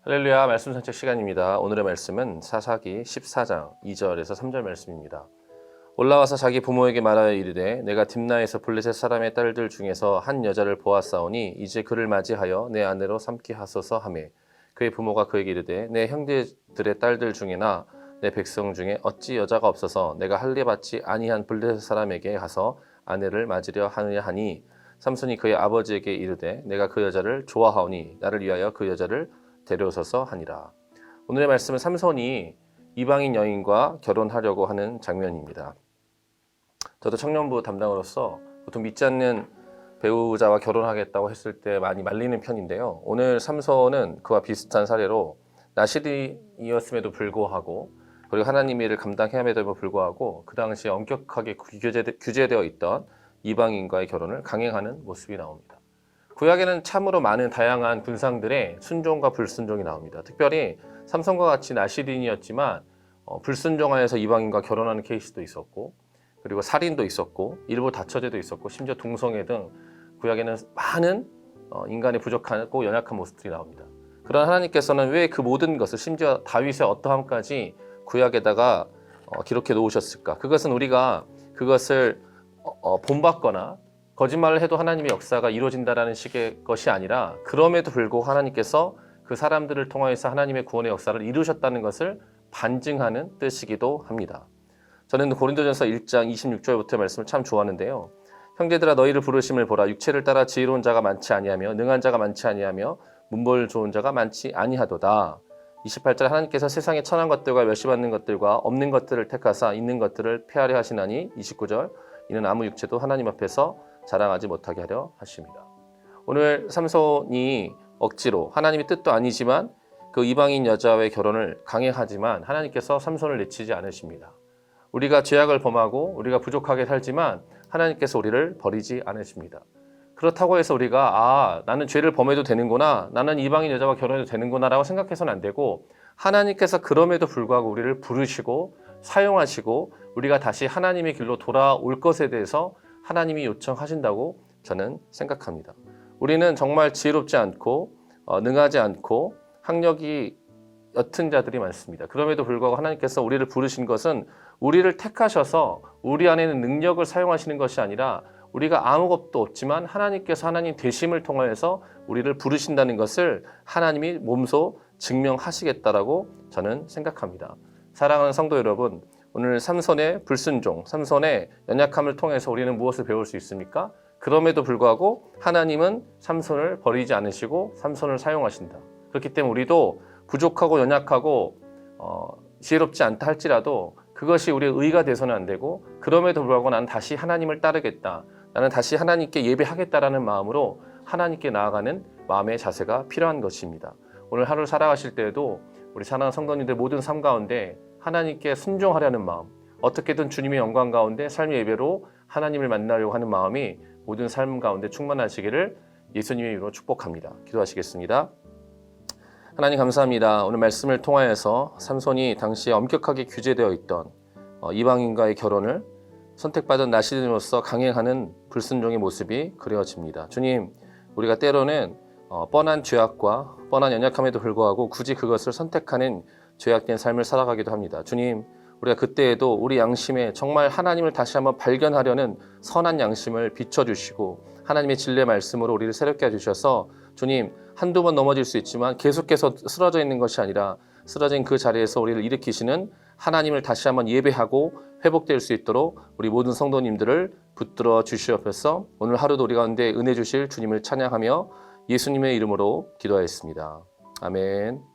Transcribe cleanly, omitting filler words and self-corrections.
할렐루야, 말씀 산책 시간입니다. 오늘의 말씀은 사사기 14장 2절에서 3절 말씀입니다. 올라와서 자기 부모에게 말하여 이르되 내가 딥나에서 블레셋 사람의 딸들 중에서 한 여자를 보았사오니 이제 그를 맞이하여 내 아내로 삼게 하소서 하매 그의 부모가 그에게 이르되 내 형제들의 딸들 중에나 내 백성 중에 어찌 여자가 없어서 내가 할례 받지 아니한 블레셋 사람에게 가서 아내를 맞으려 하느냐 하니 삼손이 그의 아버지에게 이르되 내가 그 여자를 좋아하오니 나를 위하여 그 여자를 데려오소서 하니라. 오늘의 말씀은 삼손이 이방인 여인과 결혼하려고 하는 장면입니다. 저도 청년부 담당으로서 보통 믿지 않는 배우자와 결혼하겠다고 했을 때 많이 말리는 편인데요. 오늘 삼손은 그와 비슷한 사례로 나시린이었음에도 불구하고 그리고 하나님의 일을 감당해야 함에도 불구하고 그 당시에 엄격하게 규제되어 있던 이방인과의 결혼을 강행하는 모습이 나옵니다. 구약에는 참으로 많은 다양한 군상들의 순종과 불순종이 나옵니다. 특별히 삼손과 같이 나시린이었지만 불순종하여서 이방인과 결혼하는 케이스도 있었고 그리고 살인도 있었고 일부 다처제도 있었고 심지어 동성애 등 구약에는 많은 인간의 부족하고 연약한 모습들이 나옵니다. 그러나 하나님께서는 왜 그 모든 것을 심지어 다윗의 어떠함까지 구약에다가 기록해 놓으셨을까? 그것은 우리가 그것을 본받거나 거짓말을 해도 하나님의 역사가 이루어진다는 식의 것이 아니라 그럼에도 불구하고 하나님께서 그 사람들을 통하여서 하나님의 구원의 역사를 이루셨다는 것을 반증하는 뜻이기도 합니다. 저는 고린도전서 1장 26절부터의 말씀을 참 좋아하는데요. 형제들아 너희를 부르심을 보라. 육체를 따라 지혜로운 자가 많지 아니하며 능한 자가 많지 아니하며 문벌 좋은 자가 많지 아니하도다. 28절 하나님께서 세상의 천한 것들과 멸시받는 것들과 없는 것들을 택하사 있는 것들을 폐하려 하시나니 29절 이는 아무 육체도 하나님 앞에서 자랑하지 못하게 하려 하십니다. 오늘 삼손이 억지로 하나님의 뜻도 아니지만 그 이방인 여자와의 결혼을 강행하지만 하나님께서 삼손을 내치지 않으십니다. 우리가 죄악을 범하고 우리가 부족하게 살지만 하나님께서 우리를 버리지 않으십니다. 그렇다고 해서 우리가 나는 죄를 범해도 되는구나, 나는 이방인 여자와 결혼해도 되는구나 라고 생각해서는 안 되고 하나님께서 그럼에도 불구하고 우리를 부르시고 사용하시고 우리가 다시 하나님의 길로 돌아올 것에 대해서 하나님이 요청하신다고 저는 생각합니다. 우리는 정말 지혜롭지 않고 능하지 않고 학력이 옅은 자들이 많습니다. 그럼에도 불구하고 하나님께서 우리를 부르신 것은 우리를 택하셔서 우리 안에는 능력을 사용하시는 것이 아니라 우리가 아무것도 없지만 하나님께서 하나님 되심을 통하여서 우리를 부르신다는 것을 하나님이 몸소 증명하시겠다라고 저는 생각합니다. 사랑하는 성도 여러분, 오늘 삼손의 불순종, 삼손의 연약함을 통해서 우리는 무엇을 배울 수 있습니까? 그럼에도 불구하고 하나님은 삼손을 버리지 않으시고 삼손을 사용하신다. 그렇기 때문에 우리도 부족하고 연약하고 지혜롭지 않다 할지라도 그것이 우리의 의가 돼서는 안 되고 그럼에도 불구하고 나는 다시 하나님을 따르겠다. 나는 다시 하나님께 예배하겠다라는 마음으로 하나님께 나아가는 마음의 자세가 필요한 것입니다. 오늘 하루를 살아가실 때에도 우리 사랑하는 성도님들 모든 삶 가운데 하나님께 순종하려는 마음, 어떻게든 주님의 영광 가운데 삶의 예배로 하나님을 만나려고 하는 마음이 모든 삶 가운데 충만하시기를 예수님의 이름으로 축복합니다. 기도하시겠습니다. 하나님 감사합니다. 오늘 말씀을 통하여서 삼손이 당시에 엄격하게 규제되어 있던 이방인과의 결혼을 선택받은 나시린으로서 강행하는 불순종의 모습이 그려집니다. 주님, 우리가 때로는 뻔한 죄악과 뻔한 연약함에도 불구하고 굳이 그것을 선택하는 죄악된 삶을 살아가기도 합니다. 주님, 우리가 그때에도 우리 양심에 정말 하나님을 다시 한번 발견하려는 선한 양심을 비춰주시고 하나님의 진리의 말씀으로 우리를 새롭게 해주셔서 주님, 한두 번 넘어질 수 있지만 계속해서 쓰러져 있는 것이 아니라 쓰러진 그 자리에서 우리를 일으키시는 하나님을 다시 한번 예배하고 회복될 수 있도록 우리 모든 성도님들을 붙들어 주시옵소서. 오늘 하루도 우리 가운데 은혜 주실 주님을 찬양하며 예수님의 이름으로 기도하였습니다. 아멘.